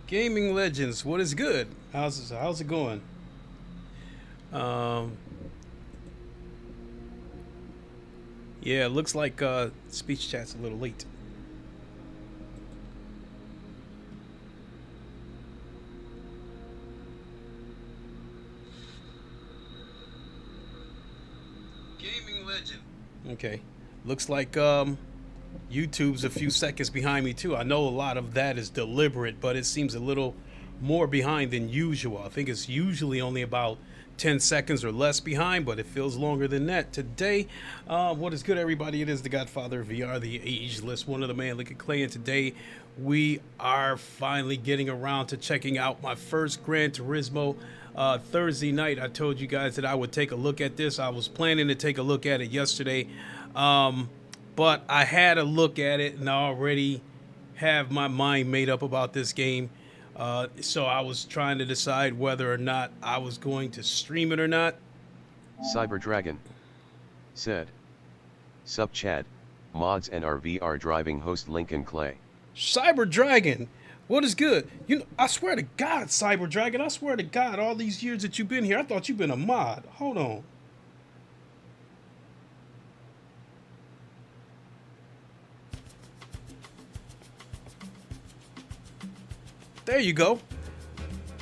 Gaming Legends, what is good? How's it going? Um, yeah, it looks like speech chat's a little late. Gaming Legend. Okay, looks like YouTube's a few seconds behind me too. I know a lot of that is deliberate, but it seems a little more behind than usual. I think it's usually only about 10 seconds or less behind, but it feels longer than that. Today, what is good, everybody? It is the Godfather of VR, the ageless, one of the man, Liquid Clay, and today we are finally getting around to checking out my first Gran Turismo. Thursday night, I told you guys that I would take a look at this. I was planning to take a look at it yesterday. But I had a look at it and I already have my mind made up about this game. So I was trying to decide whether or not I was going to stream it or not. Cyber Dragon said, Sup Chad, mods and our VR driving host Lincoln Clay. Cyber Dragon, what is good? You know, I swear to God, Cyber Dragon, I swear to God, all these years that you've been here, I thought you've been a mod. Hold on. There you go.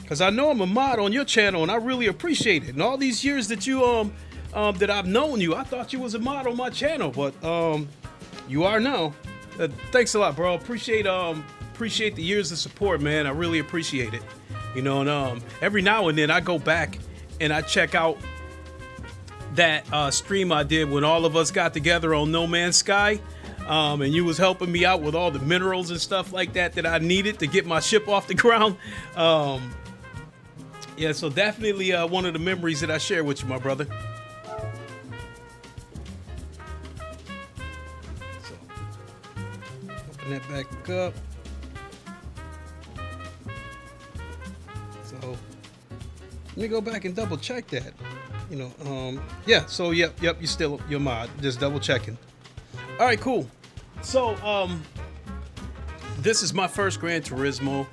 Cause I know I'm a mod on your channel and I really appreciate it. And all these years that you that I've known you, I thought you was a mod on my channel, but you are now. Thanks a lot, bro. Appreciate the years of support, man. I really appreciate it. You know, and every now and then I go back and I check out that stream I did when all of us got together on No Man's Sky. And you was helping me out with all the minerals and stuff like that I needed to get my ship off the ground. Yeah, so definitely one of the memories that I share with you, my brother. So, open that back up. So, let me go back and double check that. You know, yeah, so yep, you still your mod. Just double checking. All right, cool. So, this is my first Gran Turismo.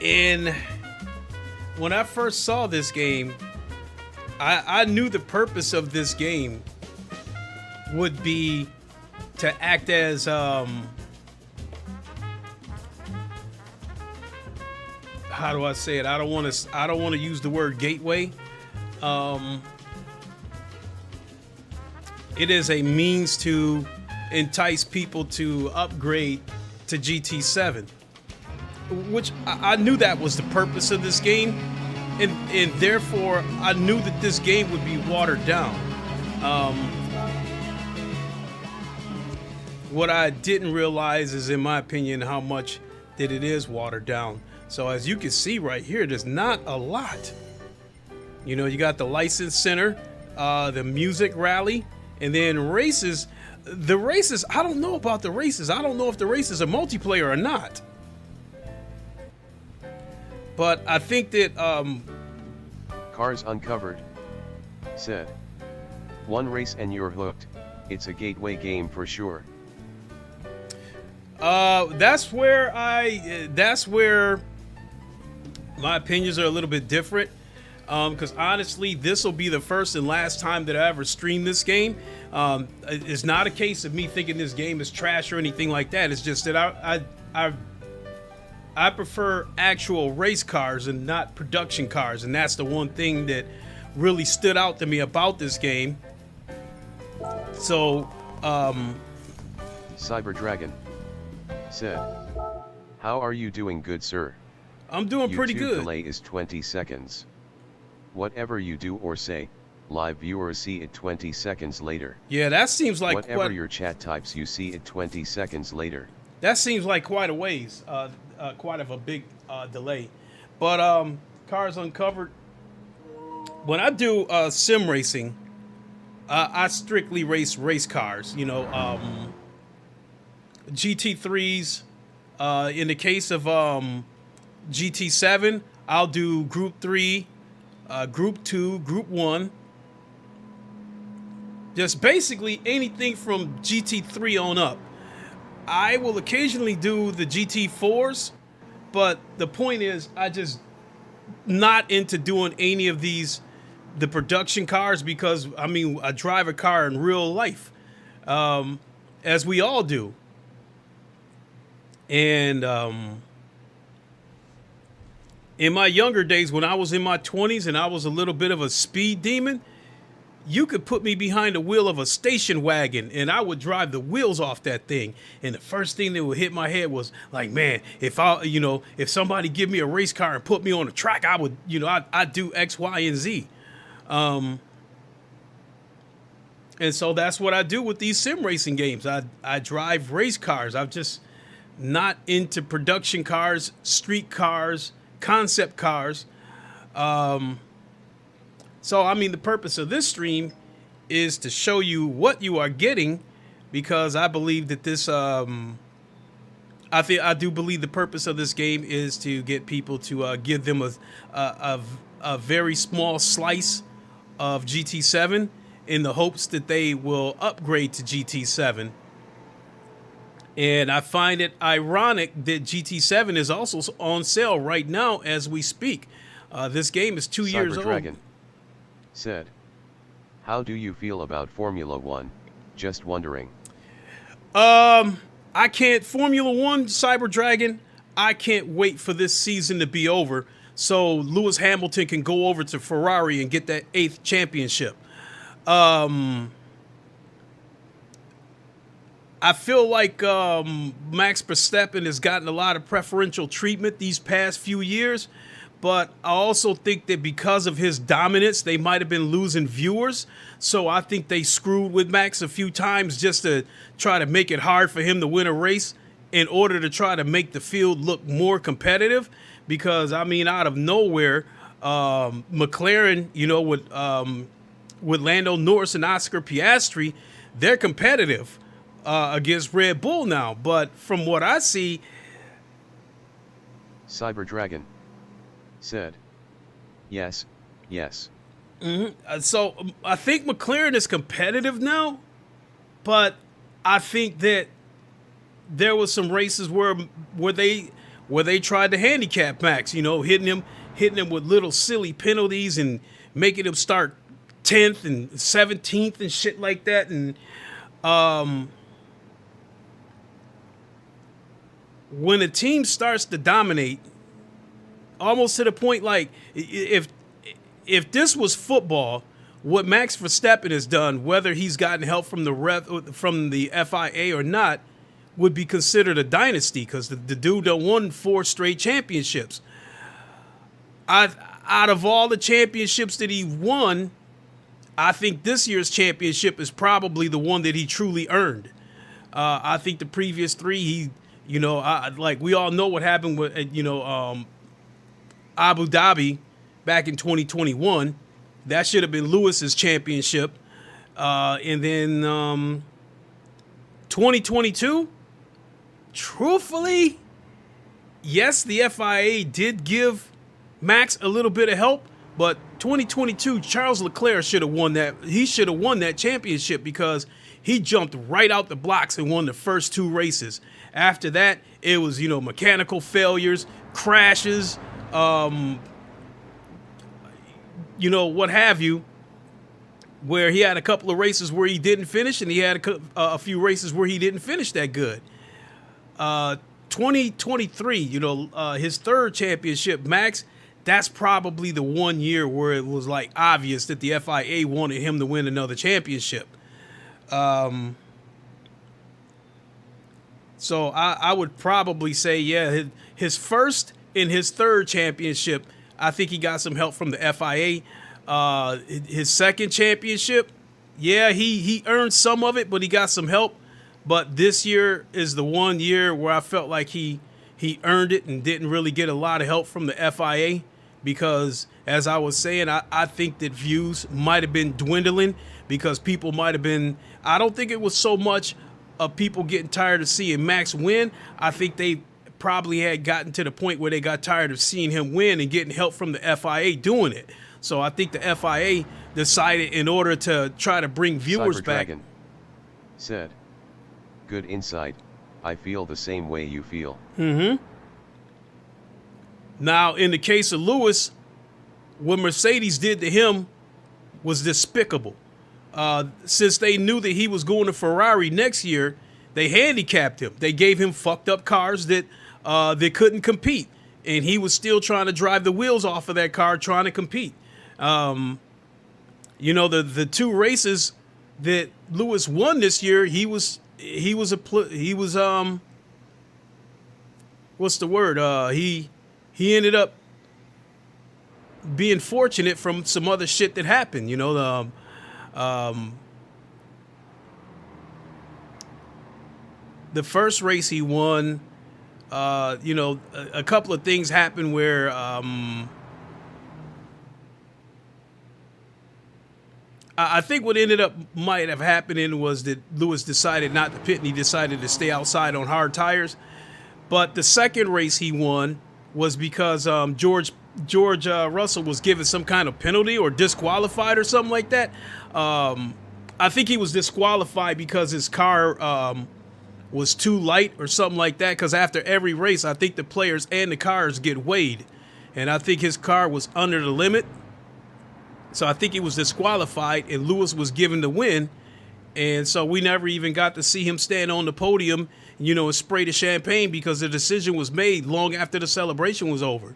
And when I first saw this game, I knew the purpose of this game would be to act as how do I say it? I don't want to use the word gateway. It is a means to entice people to upgrade to GT7, which I knew that was the purpose of this game, and therefore I knew that this game would be watered down. What I didn't realize is, in my opinion, how much that it is watered down. So as you can see right here, there's not a lot. You know, you got the license center, the music rally, and then races. The races, I don't know about the races. I don't know if the races are multiplayer or not. But I think that Cars Uncovered said, one race and you're hooked. It's a gateway game for sure. That's where my opinions are a little bit different. Because honestly, this will be the first and last time that I ever stream this game. It's not a case of me thinking this game is trash or anything like that. It's just that I prefer actual race cars and not production cars, and that's the one thing that really stood out to me about this game. So, Cyber Dragon said, how are you doing, good sir? I'm doing pretty good. Delay is 20 seconds. Whatever you do or say, live viewers see it 20 seconds later. Yeah, that seems like whatever your chat types, you see it 20 seconds later. That seems like quite a ways, quite of a big delay. But Cars Uncovered, when I do sim racing, I strictly race cars. You know, GT3s. In the case of GT7, I'll do Group 3, Group 2, Group 1, Just basically anything from GT3 on up. I will occasionally do the GT4s, but the point is, I just not into doing any of the production cars, because I mean, I drive a car in real life, as we all do. And in my younger days, when I was in my 20s and I was a little bit of a speed demon, you could put me behind the wheel of a station wagon and I would drive the wheels off that thing. And the first thing that would hit my head was like, man, if somebody give me a race car and put me on a track, I would, I'd do X, Y, and Z. And so that's what I do with these sim racing games. I drive race cars. I'm just not into production cars, street cars, concept cars. So, I mean, the purpose of this stream is to show you what you are getting, because I believe that this, I do believe the purpose of this game is to get people to give them a very small slice of GT7 in the hopes that they will upgrade to GT7. And I find it ironic that GT7 is also on sale right now as we speak. This game is 2 years old. Dragon said, how do you feel about Formula One? Just wondering. I can't, Formula One, Cyber Dragon, I can't wait for this season to be over so Lewis Hamilton can go over to Ferrari and get that 8th championship. I feel like Max Verstappen has gotten a lot of preferential treatment these past few years, but I also think that because of his dominance, they might have been losing viewers. So I think they screwed with Max a few times just to try to make it hard for him to win a race in order to try to make the field look more competitive. Because, I mean, out of nowhere, McLaren, with Lando Norris and Oscar Piastri, they're competitive against Red Bull now. But from what I see... Cyber Dragon said, yes. Mm-hmm. So I think McLaren is competitive now, but I think that there was some races where they tried to handicap Max, hitting him with little silly penalties and making him start 10th and 17th and shit like that. And when a team starts to dominate, almost to the point like if this was football, what Max Verstappen has done, whether he's gotten help from the FIA or not, would be considered a dynasty, because the dude done won 4 straight championships. Out of all the championships that he won, I think this year's championship is probably the one that he truly earned. I think the previous 3, like we all know what happened with, Abu Dhabi back in 2021. That should have been Lewis's championship. And then 2022, truthfully, yes, the FIA did give Max a little bit of help, but 2022, Charles Leclerc should have won that. He should have won that championship because he jumped right out the blocks and won the first 2 races. After that, it was, mechanical failures, crashes, what have you, where he had a couple of races where he didn't finish, and he had a few races where he didn't finish that good. 2023, his 3rd championship, Max, that's probably the one year where it was like obvious that the FIA wanted him to win another championship. So I would probably say, yeah, his first and his 3rd championship, I think he got some help from the FIA. His 2nd championship, yeah, he earned some of it, but he got some help. But this year is the one year where I felt like he earned it and didn't really get a lot of help from the FIA, because, as I was saying, I think that views might have been dwindling because people might have been, I don't think it was so much of people getting tired of seeing Max win. I think they probably had gotten to the point where they got tired of seeing him win and getting help from the FIA doing it. So I think the FIA decided in order to try to bring viewers back. Cyberdragon said, "Good insight. I feel the same way you feel." Now, in the case of Lewis, what Mercedes did to him was despicable. Since they knew that he was going to Ferrari next year, they handicapped him. They gave him fucked up cars that they couldn't compete, and he was still trying to drive the wheels off of that car, trying to compete. You know, the two races that Lewis won this year, he was what's the word? He ended up being fortunate from some other shit that happened. You know, the first race he won, you know, a couple of things happened where I think what ended up might have happening was that Lewis decided not to pit and he decided to stay outside on hard tires. But the second race he won was because George Russell was given some kind of penalty or disqualified or something like that. I think he was disqualified because his car was too light or something like that. Because after every race, I think the players and the cars get weighed. And I think his car was under the limit. So I think he was disqualified and Lewis was given the win. And so we never even got to see him stand on the podium, you know, and spray the champagne because the decision was made long after the celebration was over.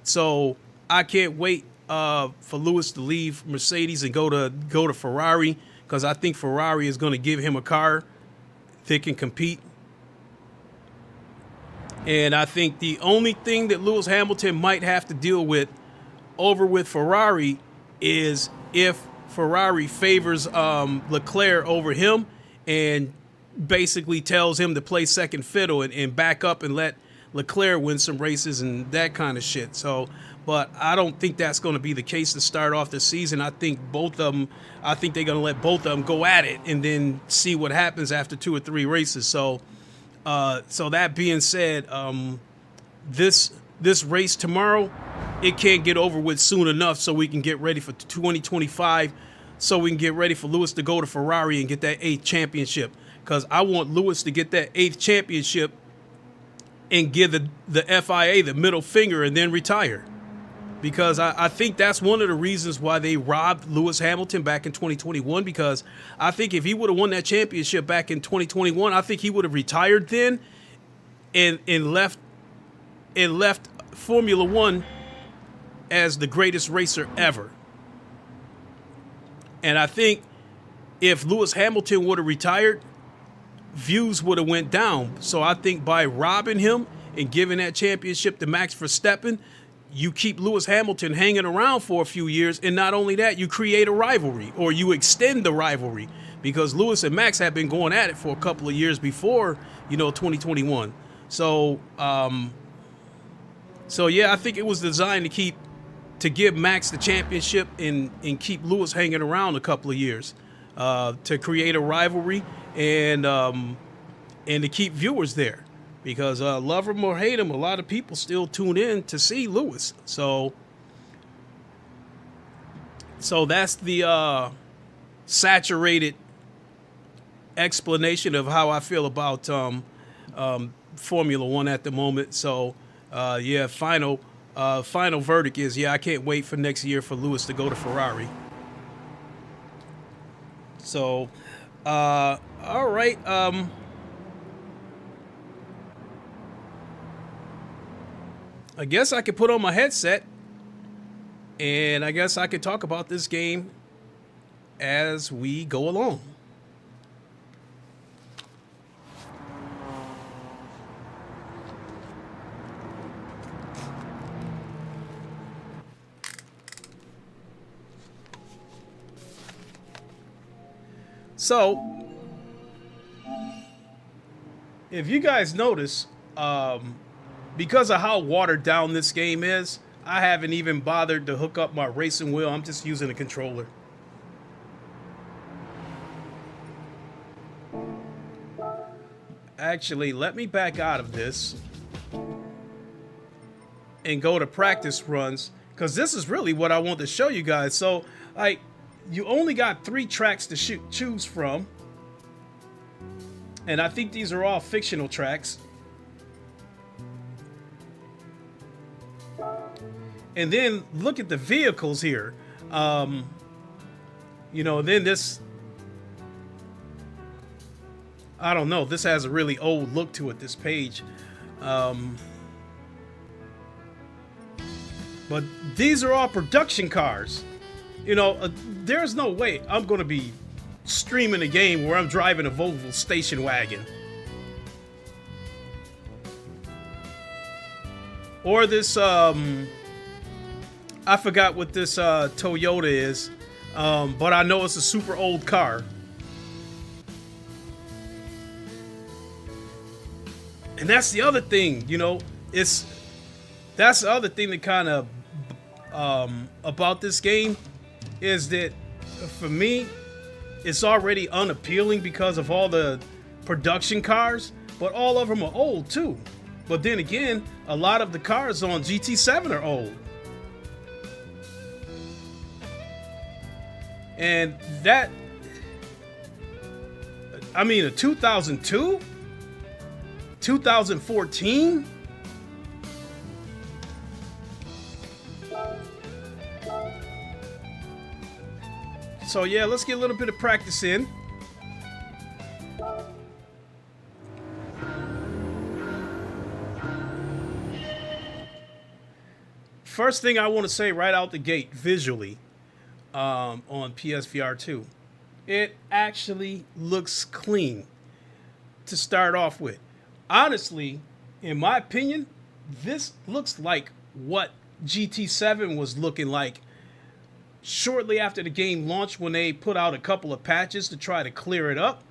So I can't wait for Lewis to leave Mercedes and go to Ferrari, because I think Ferrari is going to give him a car that can compete. And I think the only thing that Lewis Hamilton might have to deal with over with Ferrari is if Ferrari favors Leclerc over him and basically tells him to play second fiddle and back up and let Leclerc win some races and that kind of shit. So, but I don't think that's going to be the case to start off the season. I think both of them, I think they're going to let both of them go at it and then see what happens after 2 or 3 races. So, so that being said, this race tomorrow, it can't get over with soon enough so we can get ready for 2025, so we can get ready for Lewis to go to Ferrari and get that 8th championship. Because I want Lewis to get that 8th championship and give the FIA the middle finger and then retire. Because I think that's one of the reasons why they robbed Lewis Hamilton back in 2021, because I think if he would have won that championship back in 2021, I think he would have retired then and left Formula One as the greatest racer ever. And I think if Lewis Hamilton would have retired, views would have went down. So I think by robbing him and giving that championship to Max Verstappen, you keep Lewis Hamilton hanging around for a few years. And not only that, you create a rivalry, or you extend the rivalry, because Lewis and Max have been going at it for a couple of years before, 2021. So, yeah, I think it was designed to give Max the championship and keep Lewis hanging around a couple of years, to create a rivalry and to keep viewers there, because love him or hate him, a lot of people still tune in to see Lewis. So that's the saturated explanation of how I feel about Formula One at the moment. So yeah, final verdict is, yeah, I can't wait for next year for Lewis to go to Ferrari. So, all right. I guess I could put on my headset and I guess I could talk about this game as we go along. So, if you guys notice, because of how watered down this game is, I haven't even bothered to hook up my racing wheel. I'm just using a controller. Actually, let me back out of this and go to practice runs, because this is really what I want to show you guys. So, like, you only got 3 tracks to choose from. And I think these are all fictional tracks. And then look at the vehicles here. You know, then this, I don't know, this has a really old look to it, this page. But these are all production cars. You know, there's no way I'm going to be streaming a game where I'm driving a Volvo station wagon. Or this, I forgot what this Toyota is, but I know it's a super old car. And that's the other thing, you know, that's the other thing that kind of about this game is that for me, it's already unappealing because of all the production cars, but all of them are old too. But then again, a lot of the cars on GT7 are old. And that, I mean, a 2002, 2014. So yeah, let's get a little bit of practice in. First thing I want to say right out the gate, visually, on PSVR 2, it actually looks clean to start off with. Honestly, in my opinion, this looks like what GT7 was looking like shortly after the game launched, when they put out a couple of patches to try to clear it up.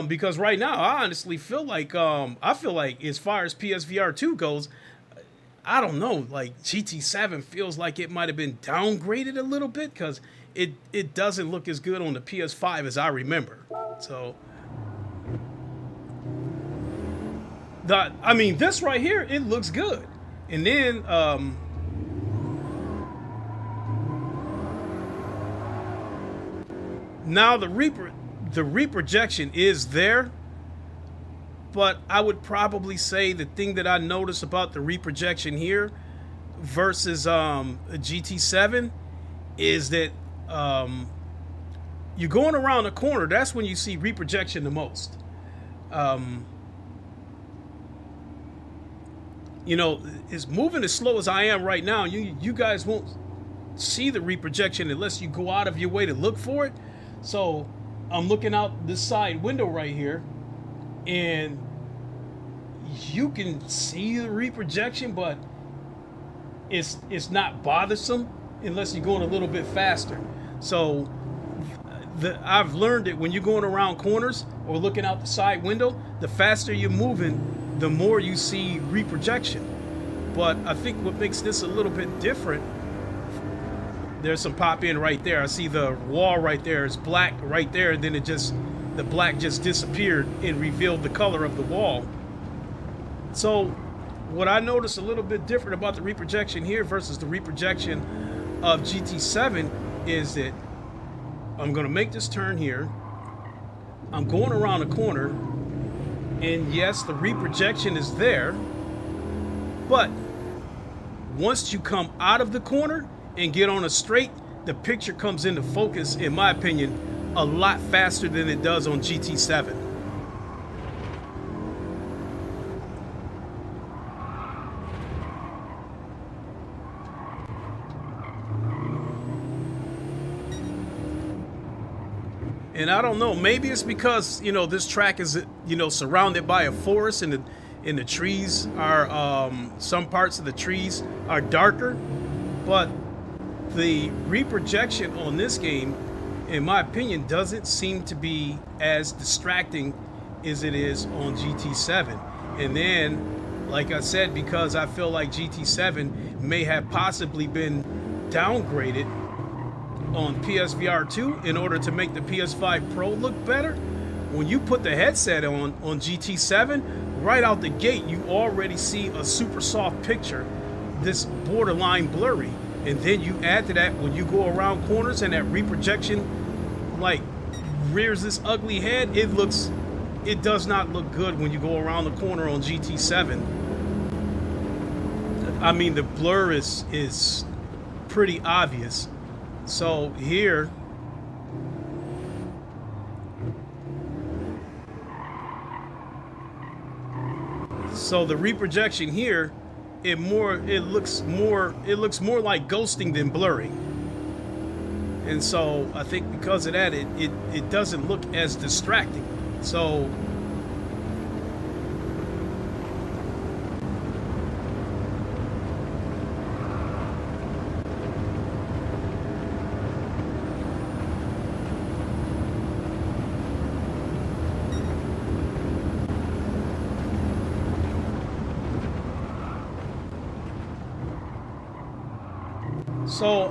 Because right now, I honestly feel like, as far as PSVR 2 goes, I don't know, like GT7 feels like it might have been downgraded a little bit, because it doesn't look as good on the PS5 as I remember. So, I mean, this right here, it looks good. And then, now the reprojection is there, but I would probably say the thing that I noticed about the reprojection here versus a GT7 is that you're going around a corner. That's when you see reprojection the most. You know, it's moving as slow as I am right now. You guys won't see the reprojection unless you go out of your way to look for it. So I'm looking out this side window right here, and you can see the reprojection, but it's not bothersome unless you're going a little bit faster. So I've learned that when you're going around corners or looking out the side window, the faster you're moving, the more you see reprojection. But I think what makes this a little bit different, there's some pop in right there. I see the wall right there is black right there, and then the black just disappeared and revealed the color of the wall. So what I noticed a little bit different about the reprojection here versus the reprojection of GT7 is that I'm going to make this turn here. I'm going around a corner, and yes, the reprojection is there, but once you come out of the corner and get on a straight, the picture comes into focus, in my opinion, a lot faster than it does on GT7. And I don't know, maybe it's because, you know, this track is, you know, surrounded by a forest, and the trees are, some parts of the trees are darker, but the reprojection on this game, in my opinion, doesn't seem to be as distracting as it is on GT7. And then, like I said, because I feel like GT7 may have possibly been downgraded on PSVR 2 in order to make the PS5 Pro look better, when you put the headset on GT7, right out the gate, you already see a super soft picture, this borderline blurry. And then you add to that, when you go around corners and that reprojection like rears this ugly head, it does not look good when you go around the corner on GT7. I mean, the blur is pretty obvious. So here, so the reprojection here, it looks more like ghosting than blurring. And so I think because of that, it doesn't look as distracting. So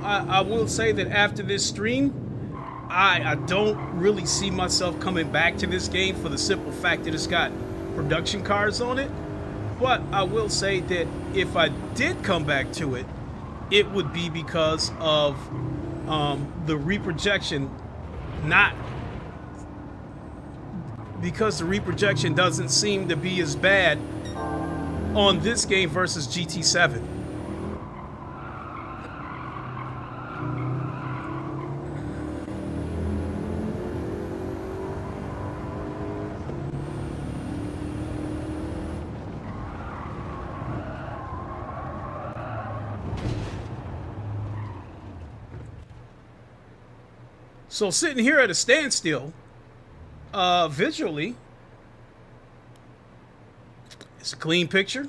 I will say that after this stream, I don't really see myself coming back to this game for the simple fact that it's got production cars on it. But I will say that if I did come back to it, it would be because of the reprojection, not because the reprojection doesn't seem to be as bad on this game versus GT7. So sitting here at a standstill, visually, it's a clean picture.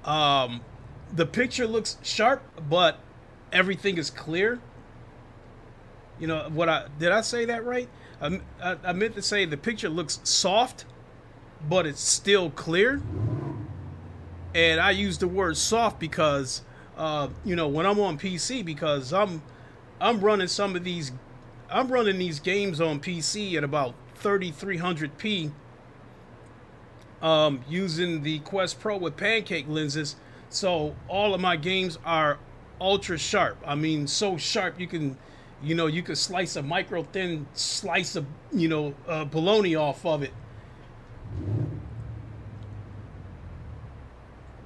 The picture looks sharp, but everything is clear. You know did I say that right? I meant to say the picture looks soft, but it's still clear. And I use the word soft because when I'm on PC, because I'm running these games on PC at about 3300p, using the Quest Pro with pancake lenses. So all of my games are ultra sharp. I mean, so sharp you can slice a micro thin slice of bologna off of it.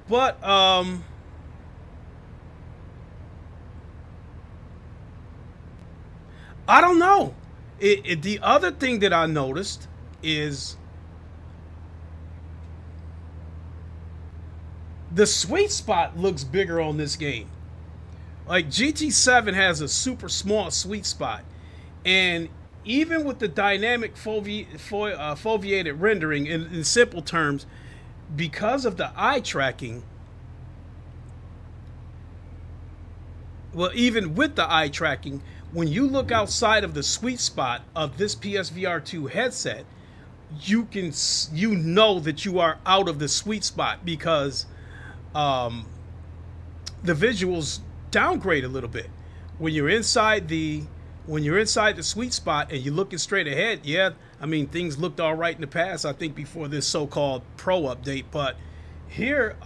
But I don't know. The other thing that I noticed is the sweet spot looks bigger on this game. Like GT7 has a super small sweet spot, and even with the dynamic foveated rendering, in simple terms, because of the eye tracking, well, even with the eye tracking, when you look outside of the sweet spot of this PSVR 2 headset, you know that you are out of the sweet spot because the visuals downgrade a little bit. When you're inside the sweet spot and you're looking straight ahead, yeah, I mean, things looked all right in the past, I think, before this so-called Pro update. But here,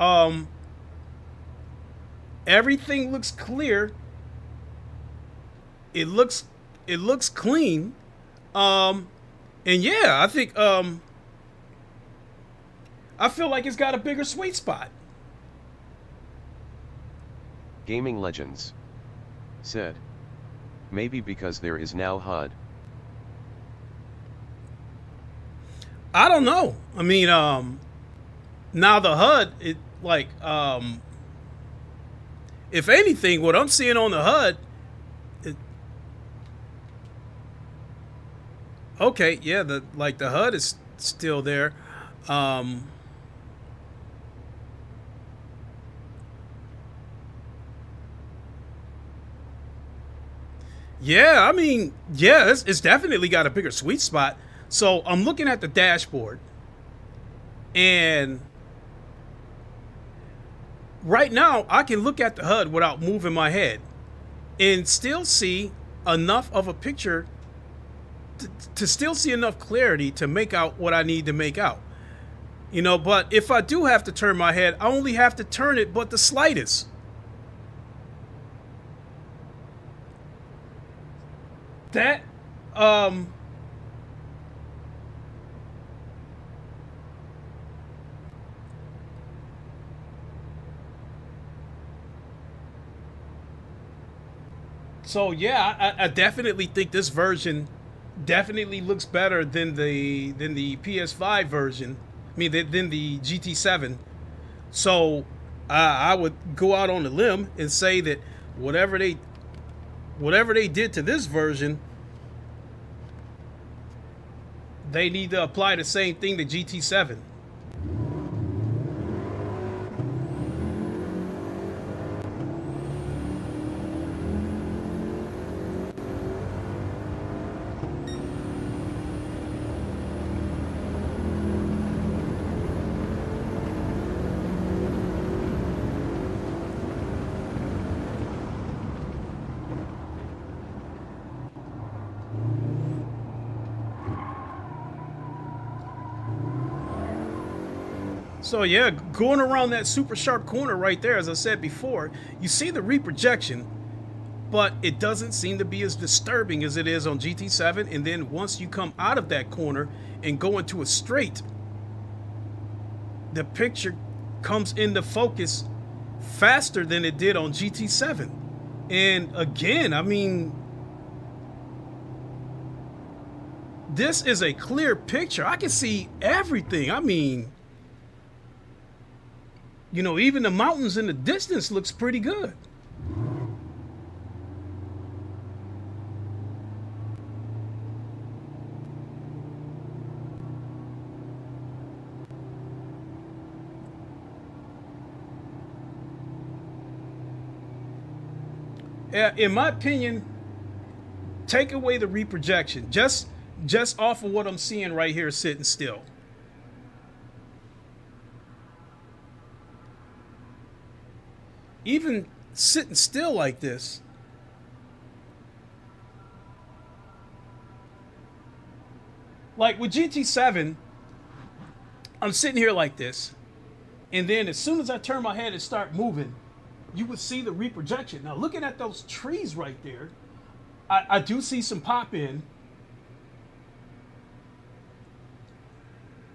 everything looks clear. It looks clean. And yeah, I think I feel like it's got a bigger sweet spot. Gaming Legends said, maybe because there is now HUD. I don't know. I mean, now the HUD, if anything, what I'm seeing on the HUD, okay, yeah, the HUD is still there. Yeah, I mean, yeah, it's definitely got a bigger sweet spot. So I'm looking at the dashboard, and right now I can look at the HUD without moving my head and still see enough of a picture to still see enough clarity to make out what I need to make out. You know, but if I do have to turn my head, I only have to turn it but the slightest. That, so yeah, I definitely think this version definitely looks better than the PS5 version. I mean, than the GT7. So I would go out on a limb and say that whatever they whatever they did to this version, they need to apply the same thing to GT7. So yeah, going around that super sharp corner right there, as I said before, you see the reprojection, but it doesn't seem to be as disturbing as it is on GT7. And then once you come out of that corner and go into a straight, the picture comes into focus faster than it did on GT7. And again, I mean, this is a clear picture. I can see everything. I mean, you know, even the mountains in the distance looks pretty good. In my opinion, take away the reprojection. Just off of what I'm seeing right here sitting still. Even sitting still like this, like with GT7, I'm sitting here like this, and then as soon as I turn my head and start moving, you would see the reprojection. Now looking at those trees right there, I do see some pop in.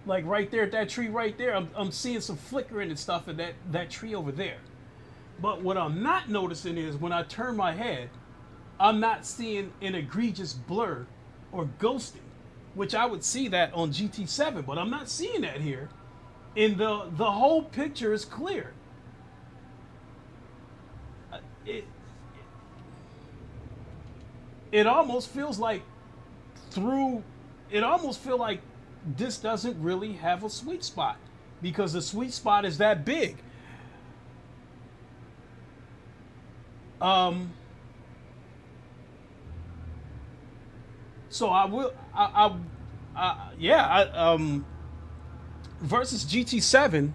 Like right there at that tree right there, I'm seeing some flickering and stuff in that tree over there. But what I'm not noticing is when I turn my head, I'm not seeing an egregious blur or ghosting, which I would see that on GT7, but I'm not seeing that here. And the whole picture is clear. It almost feels like it almost feel like this doesn't really have a sweet spot, because the sweet spot is that big. So versus GT7,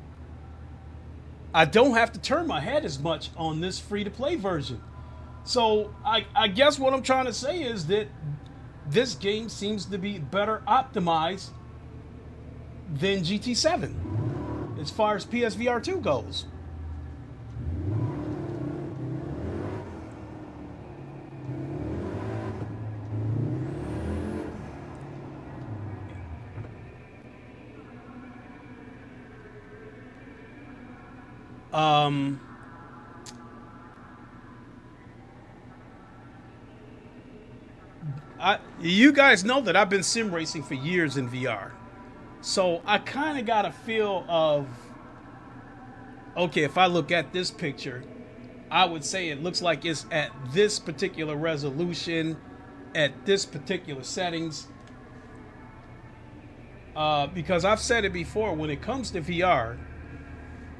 I don't have to turn my head as much on this free-to-play version. So I guess what I'm trying to say is that this game seems to be better optimized than GT7 as far as PSVR 2 goes. You guys know that I've been sim racing for years in VR. So I kind of got a feel of, okay, if I look at this picture, I would say it looks like it's at this particular resolution, at this particular settings. Because I've said it before, when it comes to VR,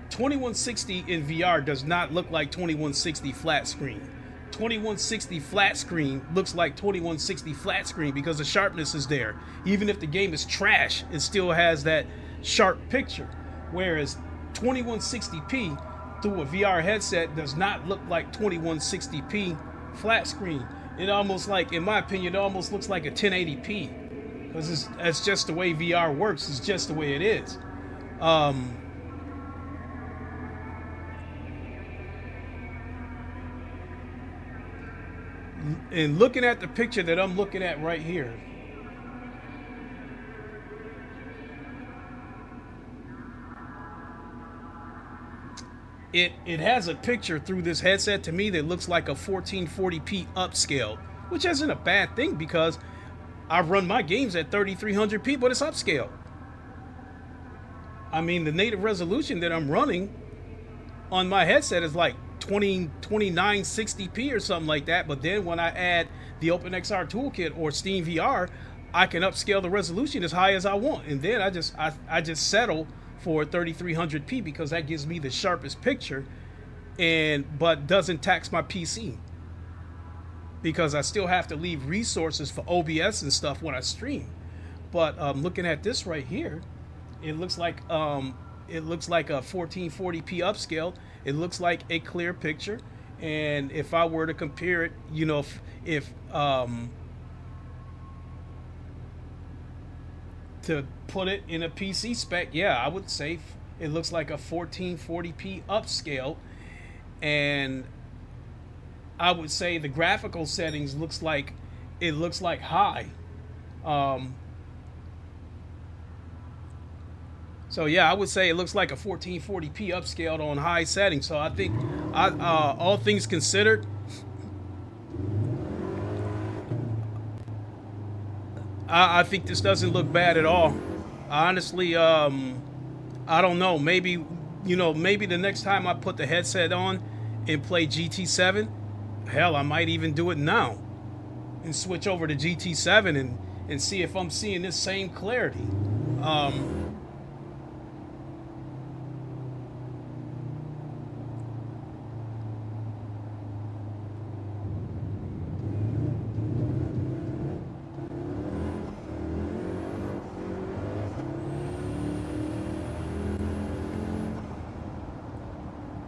2160 in VR does not look like 2160 flat screen. 2160 flat screen looks like 2160 flat screen because the sharpness is there. Even if the game is trash, it still has that sharp picture. Whereas 2160p through a VR headset does not look like 2160p flat screen. It almost, like, in my opinion, it almost looks like a 1080p. Because that's just the way VR works. It's just the way it is. Um, and looking at the picture that I'm looking at right here, it has a picture through this headset to me that looks like a 1440p upscale, which isn't a bad thing because I run my games at 3300p, but it's upscale. I mean, the native resolution that I'm running on my headset is like 2960p or something like that. But then when I add the OpenXR toolkit or Steam VR, I can upscale the resolution as high as I want, and then I just settle for 3300p because that gives me the sharpest picture, but doesn't tax my PC because I still have to leave resources for OBS and stuff when I stream. But looking at this right here, it looks like a 1440p upscale. It looks like a clear picture, and if I were to compare it, you know, if to put it in a PC spec, yeah, I would say it looks like a 1440p upscale, and I would say the graphical settings looks like high. So yeah, I would say it looks like a 1440p upscaled on high settings. So I think, all things considered, I think this doesn't look bad at all. Honestly, I don't know. Maybe, maybe the next time I put the headset on and play GT7, hell, I might even do it now and switch over to GT7 and see if I'm seeing this same clarity.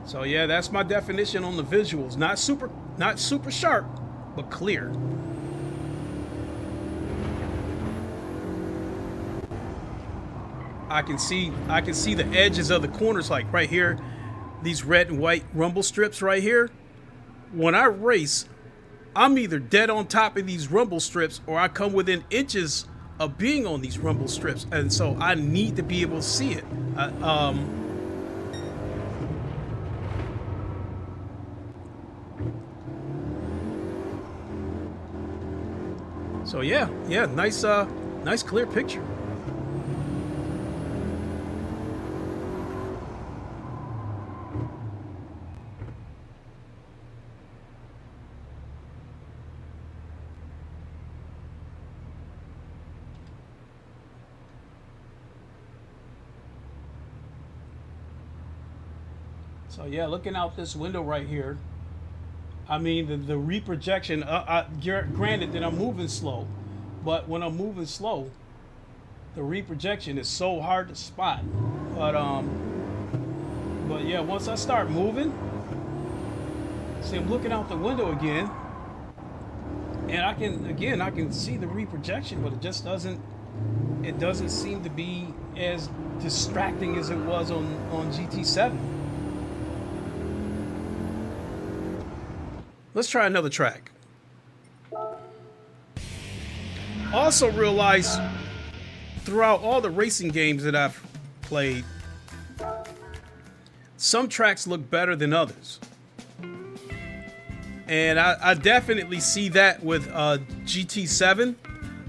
So yeah, that's my definition on the visuals. Not super sharp, but clear. I can see the edges of the corners, like right here, these red and white rumble strips right here. When I race, I'm either dead on top of these rumble strips or I come within inches of being on these rumble strips, and so I need to be able to see it. So yeah, nice clear picture. So yeah, looking out this window right here, I mean, the reprojection, granted that I'm moving slow, but when I'm moving slow, the reprojection is so hard to spot. But yeah, once I start moving, see, I'm looking out the window again, and I can see the reprojection, but it doesn't seem to be as distracting as it was on GT7. Let's try another track. Also realize throughout all the racing games that I've played, some tracks look better than others. And I definitely see that with GT7.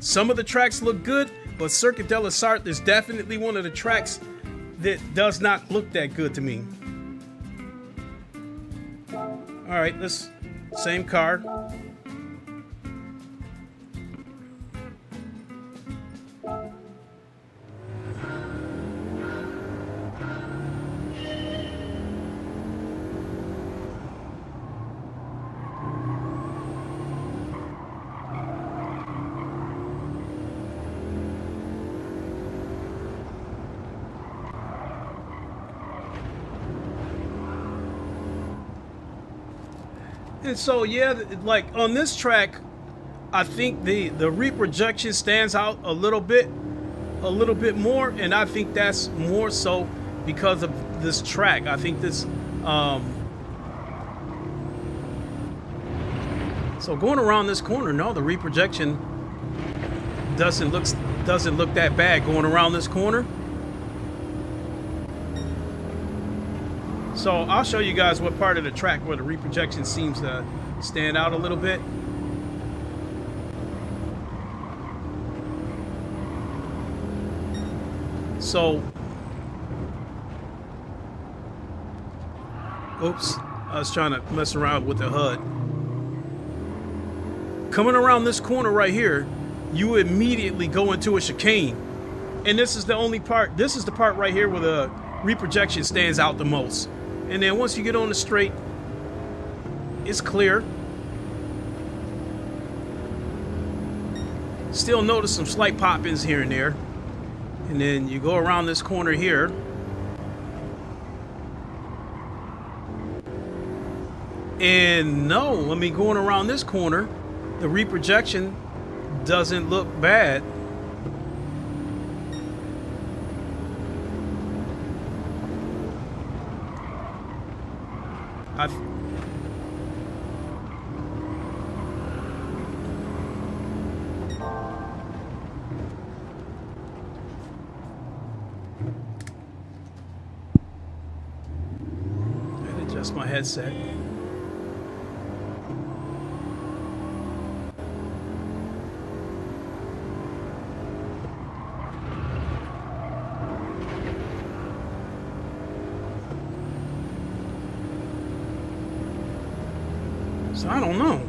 Some of the tracks look good, but Circuit de la Sarthe is definitely one of the tracks that does not look that good to me. All right, same car. And so yeah, like on this track, I think the reprojection stands out a little bit. a little bit more, and I think that's more so because of this track. I think this so going around this corner, no, the reprojection doesn't look that bad going around this corner. So I'll show you guys what part of the track where the reprojection seems to stand out a little bit. So, oops, I was trying to mess around with the HUD. Coming around this corner right here, you immediately go into a chicane. And this is the only part, this is the part right here where the reprojection stands out the most. And then once you get on the straight, it's clear. Still notice some slight pop-ins here and there. And then you go around this corner here. And no, I mean, going around this corner, the reprojection doesn't look bad. Adjust my headset. So I don't know.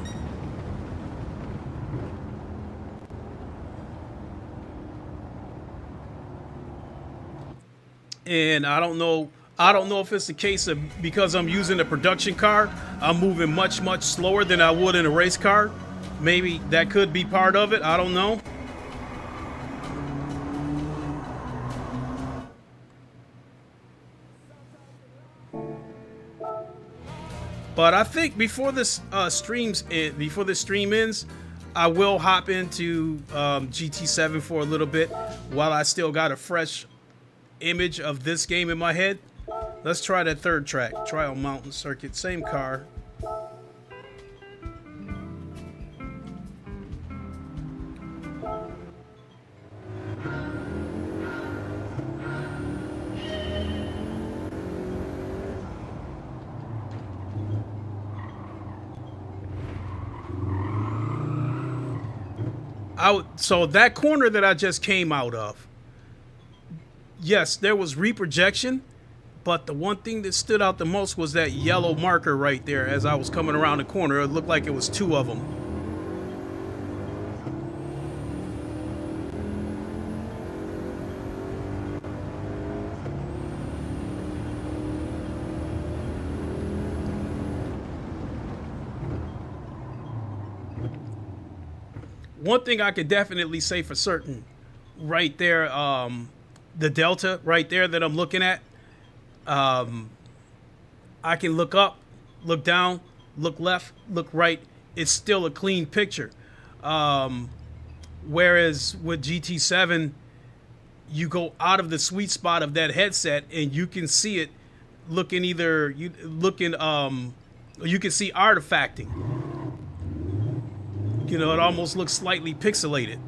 And I don't know if it's the case of because I'm using a production car, I'm moving much slower than I would in a race car. Maybe that could be part of it. I don't know. But I think before this stream ends, I will hop into GT7 for a little bit while I still got a fresh image of this game in my head. Let's try that third track, Trial Mountain Circuit, same car. So that corner that I just came out of, yes, there was reprojection, but the one thing that stood out the most was that yellow marker right there as I was coming around the corner. It looked like it was two of them. One thing I could definitely say for certain, right there, the delta right there that I'm looking at, I can look up, look down, look left, look right. It's still a clean picture. Whereas with GT7, you go out of the sweet spot of that headset and you can see it looking you can see artifacting. You know, it almost looks slightly pixelated,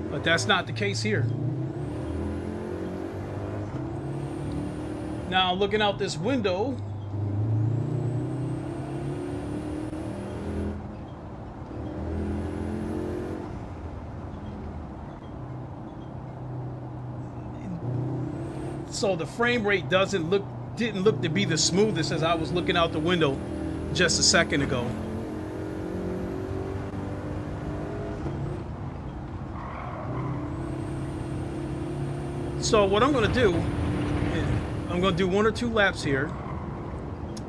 but that's not the case here. Now, looking out this window, so the frame rate didn't look to be the smoothest as I was looking out the window just a second ago. So what I'm going to do, I'm going to do 1 or 2 laps here,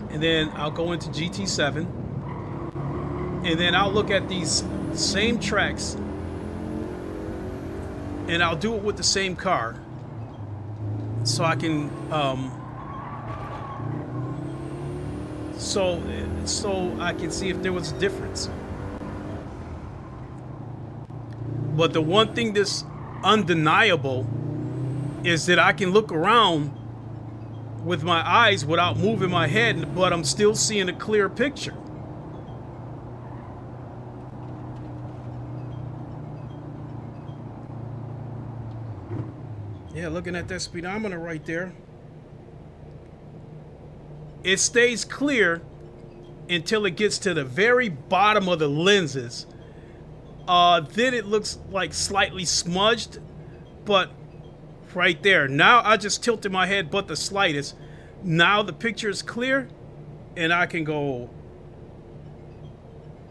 and then I'll go into GT7, and then I'll look at these same tracks, and I'll do it with the same car, so I can, so I can see if there was a difference. But the one thing that's undeniable is that I can look around with my eyes without moving my head, but I'm still seeing a clear picture. Yeah, looking at that speedometer right there, it stays clear until it gets to the very bottom of the lenses. Then it looks like slightly smudged, but right there. Now I just tilted my head but the slightest. Now the picture is clear and I can go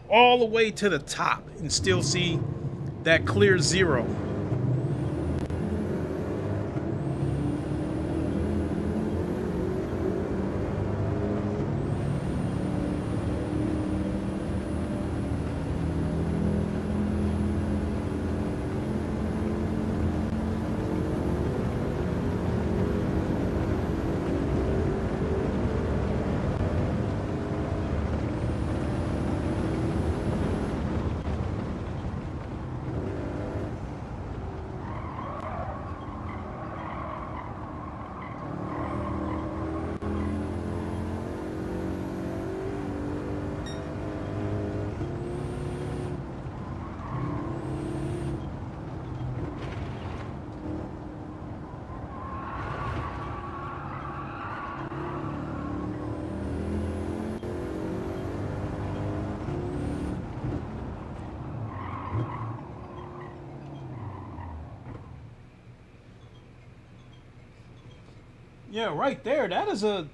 all the way to the top and still see that clear zero. Yeah, right there. That is a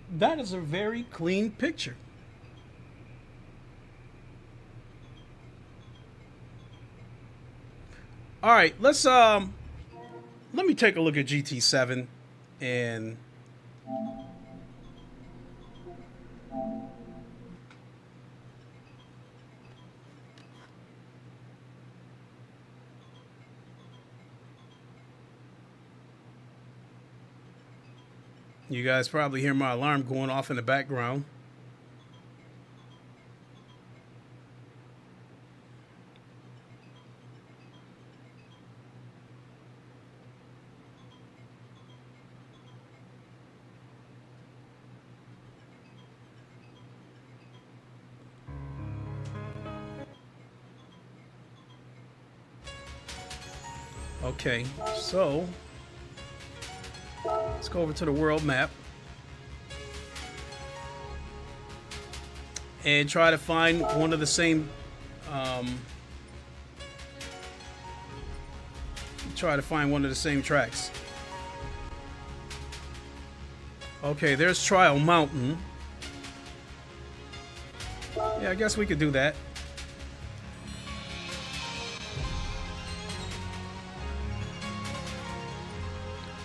very clean picture. All right, let me take a look at GT7 and you guys probably hear my alarm going off in the background. Okay, so let's go over to the world map and try to find one of the same tracks. Okay, there's Trial Mountain. Yeah, I guess we could do that.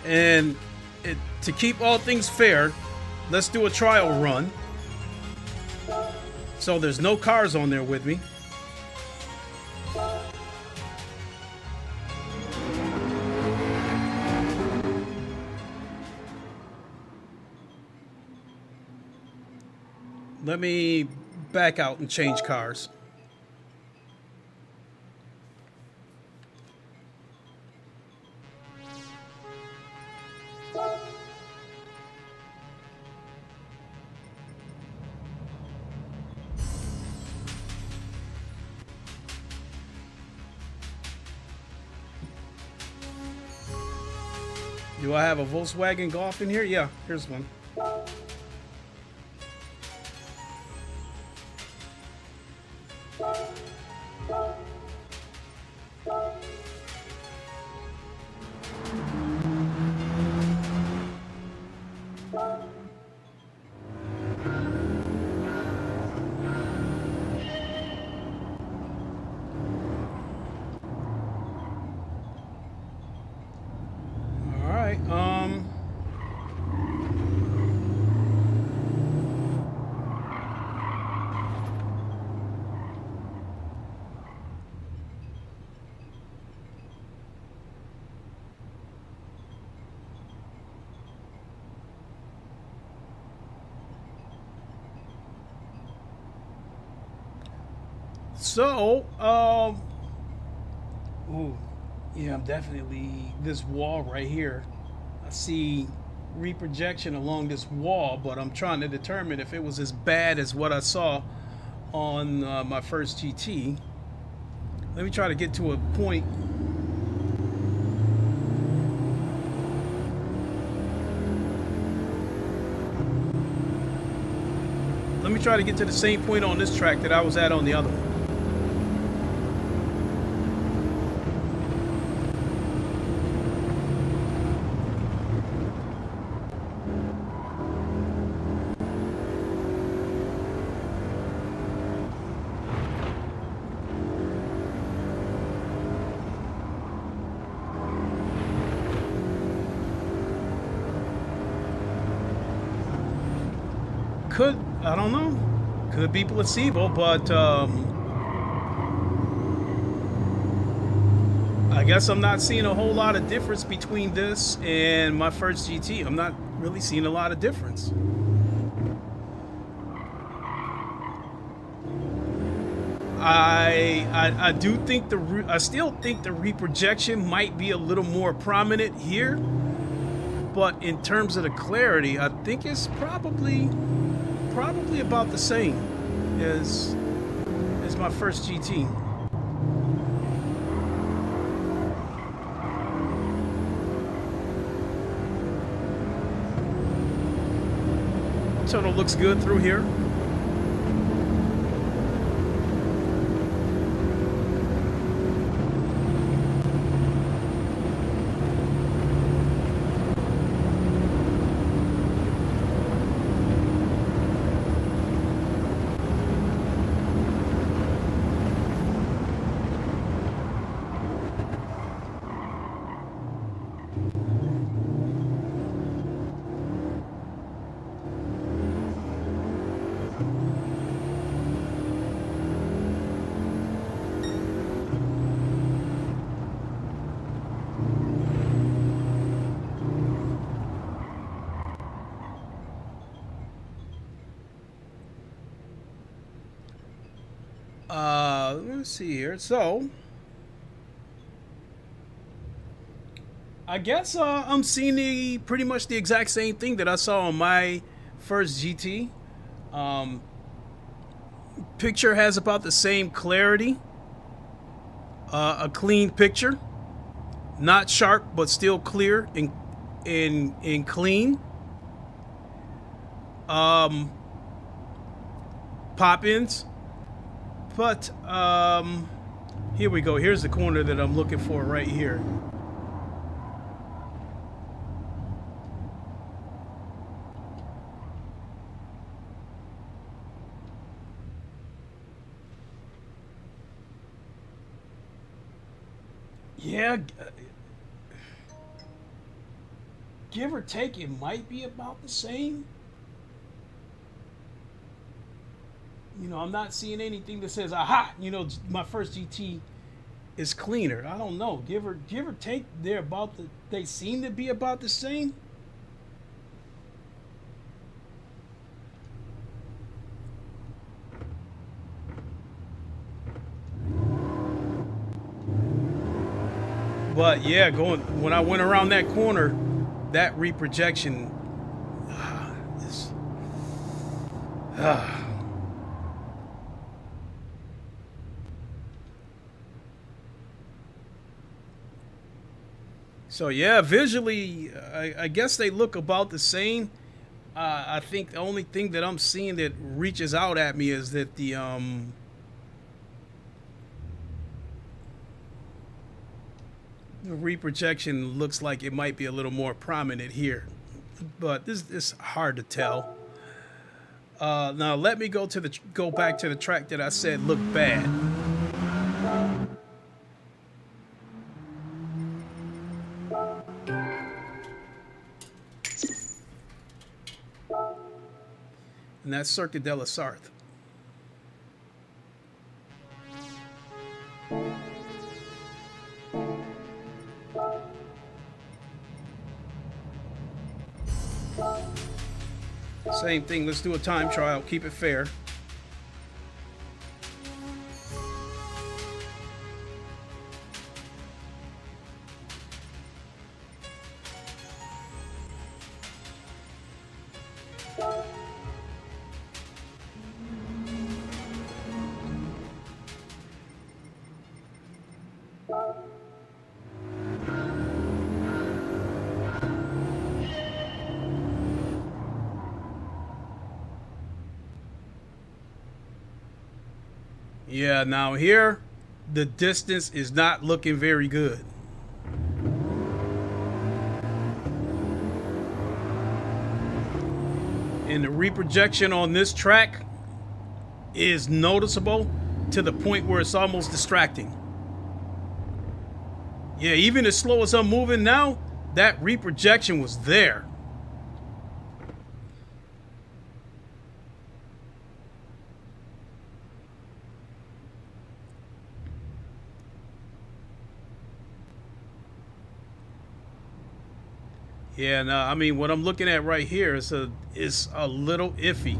And to keep all things fair, let's do a trial run. So there's no cars on there with me. Let me back out and change cars. Do I have a Volkswagen Golf in here? Yeah, here's one. So, ooh, yeah, I'm definitely, this wall right here, I see reprojection along this wall, but I'm trying to determine if it was as bad as what I saw on my first GT. Let me try to get to a point. Let me try to get to the same point on this track that I was at on the other one. I don't know. Could be placebo, but I guess I'm not seeing a whole lot of difference between this and my first GT. I'm not really seeing a lot of difference. I do think I still think the reprojection might be a little more prominent here, but in terms of the clarity, I think it's probably about the same as my first GT. Tunnel looks good through here. Let's see here. So, I guess I'm seeing pretty much the exact same thing that I saw on my first GT. Picture has about the same clarity. A clean picture, not sharp, but still clear and clean. Pop-ins. But here we go. Here's the corner that I'm looking for right here. Yeah, give or take, it might be about the same. You know, I'm not seeing anything that says, aha, you know, my first GT is cleaner. I don't know. Give or take, they seem to be about the same. But yeah, when I went around that corner, that reprojection is So yeah, visually, I guess they look about the same. I think the only thing that I'm seeing that reaches out at me is that the reprojection looks like it might be a little more prominent here, but this is hard to tell. Now let me go back to the track that I said looked bad. And that's Circuit de la Sarthe. Same thing, let's do a time trial, keep it fair. Yeah, now here, the distance is not looking very good. And the reprojection on this track is noticeable to the point where it's almost distracting. Yeah, even as slow as I'm moving now, that reprojection was there. Yeah, no, I mean, what I'm looking at right here is a little iffy.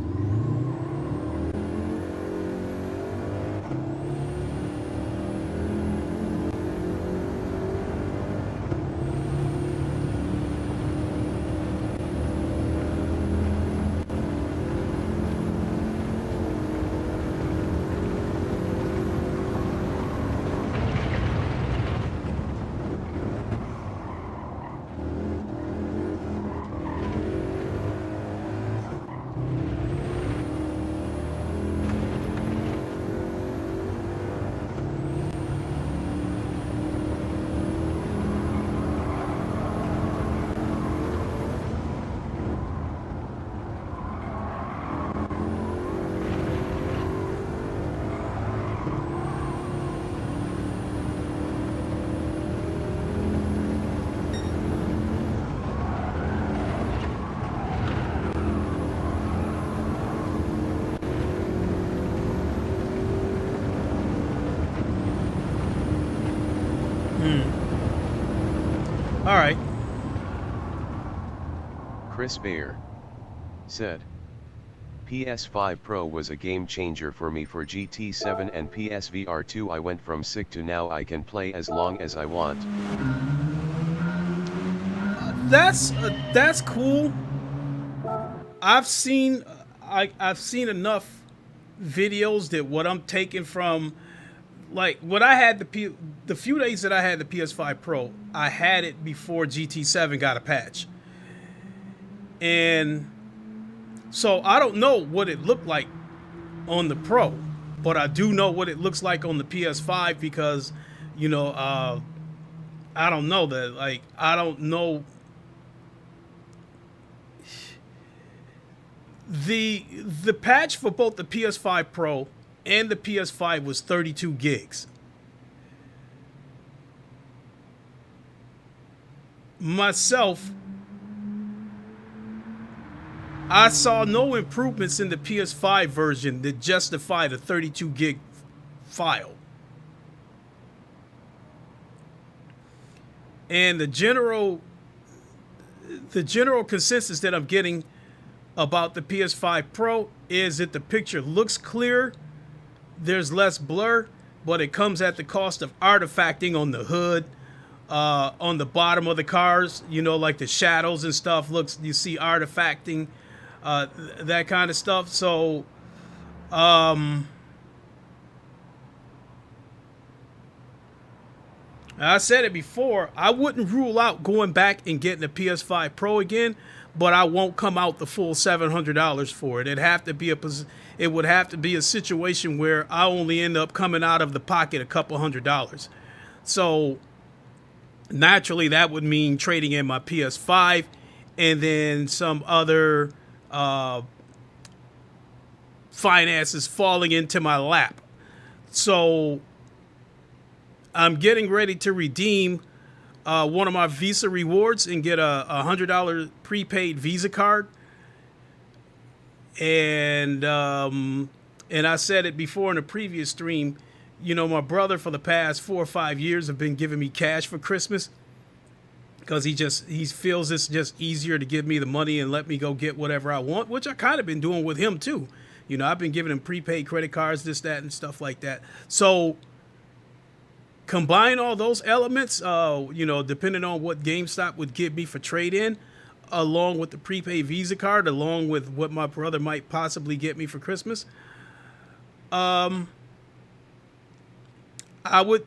All right. Chris Bayer said, PS5 Pro was a game changer for me for GT7 and PSVR 2. I went from sick to now I can play as long as I want. That's cool. I've seen enough videos that what I'm taking from, like, what I had the few days that I had the PS5 Pro, I had it before GT7 got a patch. And so I don't know what it looked like on the Pro, but I do know what it looks like on the PS5 because, you know, I don't know that, like, I don't know. The patch for both the PS5 Pro and the PS5 was 32 gigs. Myself, I saw no improvements in the PS5 version that justify the 32 gig file. And the general consensus that I'm getting about the PS5 Pro is that the picture looks clear, there's less blur, but it comes at the cost of artifacting on the hood, on the bottom of the cars, you know, like the shadows and stuff you see artifacting, that kind of stuff. So, I said it before, I wouldn't rule out going back and getting a PS5 Pro again, but I won't come out the full $700 for it. It would have to be a situation where I only end up coming out of the pocket a couple $100. So naturally, that would mean trading in my PS5 and then some other finances falling into my lap. So I'm getting ready to redeem one of my Visa rewards and get a $100 prepaid Visa card. And I said it before in a previous stream, you know, my brother for the past 4 or 5 years have been giving me cash for Christmas because he feels it's just easier to give me the money and let me go get whatever I want, which I kind of been doing with him too. You know, I've been giving him prepaid credit cards, this, that, and stuff like that. So combine all those elements, you know, depending on what GameStop would give me for trade-in, along with the prepaid Visa card, along with what my brother might possibly get me for Christmas, I would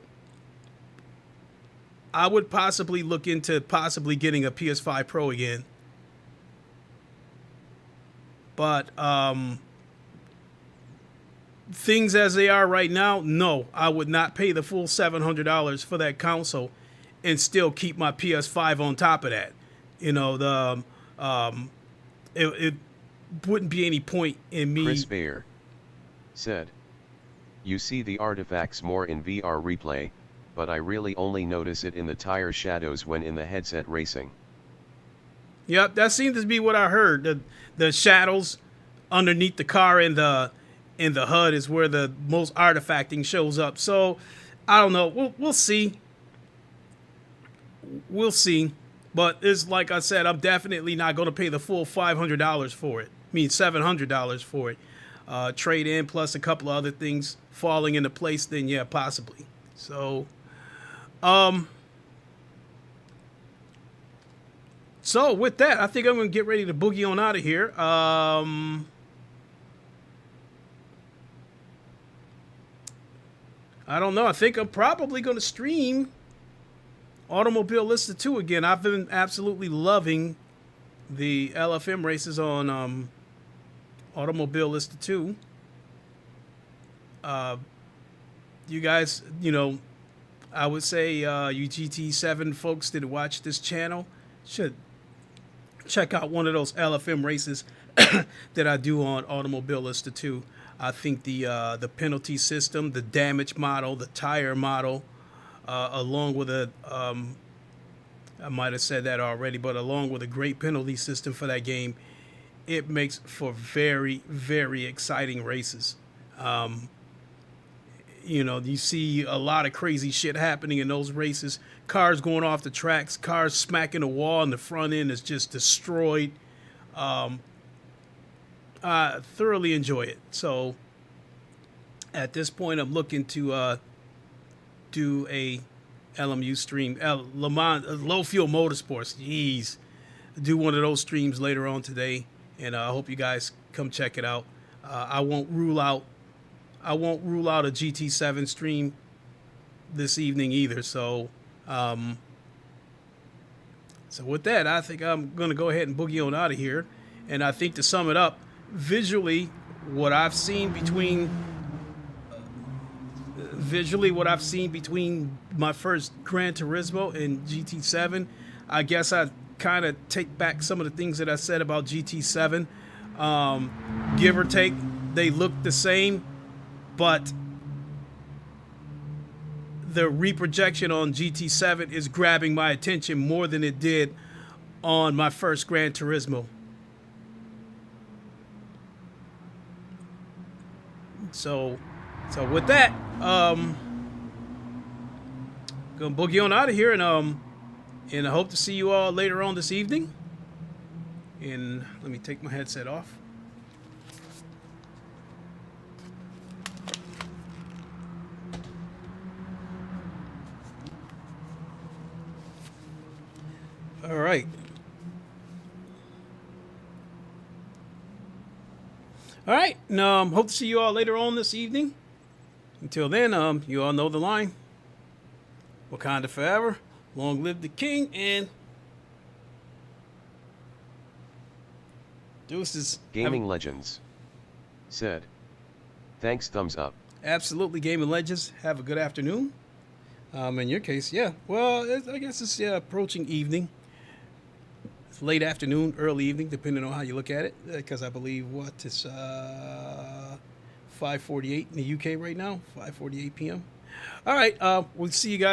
possibly look into possibly getting a PS5 Pro again. But things as they are right now, no, I would not pay the full $700 for that console and still keep my PS5 on top of that. You know, it wouldn't be any point in me. Chris Bayer said, "You see the artifacts more in VR replay, but I really only notice it in the tire shadows when in the headset racing." Yep, that seems to be what I heard. The shadows underneath the car and the HUD is where the most artifacting shows up. So I don't know. We'll see. We'll see. But it's like I said, I'm definitely not going to pay the full $500 for it. I mean, $700 for it. Trade in plus a couple of other things falling into place, then yeah, possibly. So, so with that, I think I'm going to get ready to boogie on out of here. I don't know. I think I'm probably going to stream Automobile Lista 2 again. I've been absolutely loving the LFM races on Automobile Lista 2. You guys, you know, I would say you GT7 folks that watch this channel should check out one of those LFM races that I do on Automobile Lista 2. I think the penalty system, the damage model, the tire model, along with a, I might have said that already, but along with a great penalty system for that game, it makes for very, very exciting races. You know, you see a lot of crazy shit happening in those races. Cars going off the tracks, cars smacking the wall, and the front end is just destroyed. I thoroughly enjoy it. So at this point, I'm looking to do a LMU stream, Le Mans, Low Fuel Motorsports. Jeez, do one of those streams later on today, and I hope you guys come check it out. I won't rule out a GT7 stream this evening either. So, so with that, I think I'm gonna go ahead and boogie on out of here. And I think to sum it up, visually, what I've seen between my first Gran Turismo and GT7, I guess I kind of take back some of the things that I said about GT7. Give or take, they look the same, but the reprojection on GT7 is grabbing my attention more than it did on my first Gran Turismo. So with that, gonna boogie on out of here, and I hope to see you all later on this evening. And let me take my headset off. All right. All right. Hope to see you all later on this evening. Until then, you all know the line. Wakanda forever. Long live the king, and deuces. Gaming Legends said, "Thanks, thumbs up." Absolutely, Gaming Legends. Have a good afternoon. In your case, yeah. Well, I guess it's approaching evening. It's late afternoon, early evening, depending on how you look at it. Because I believe it's 5:48 in the UK right now. 5:48 p.m. All right. We'll see you guys.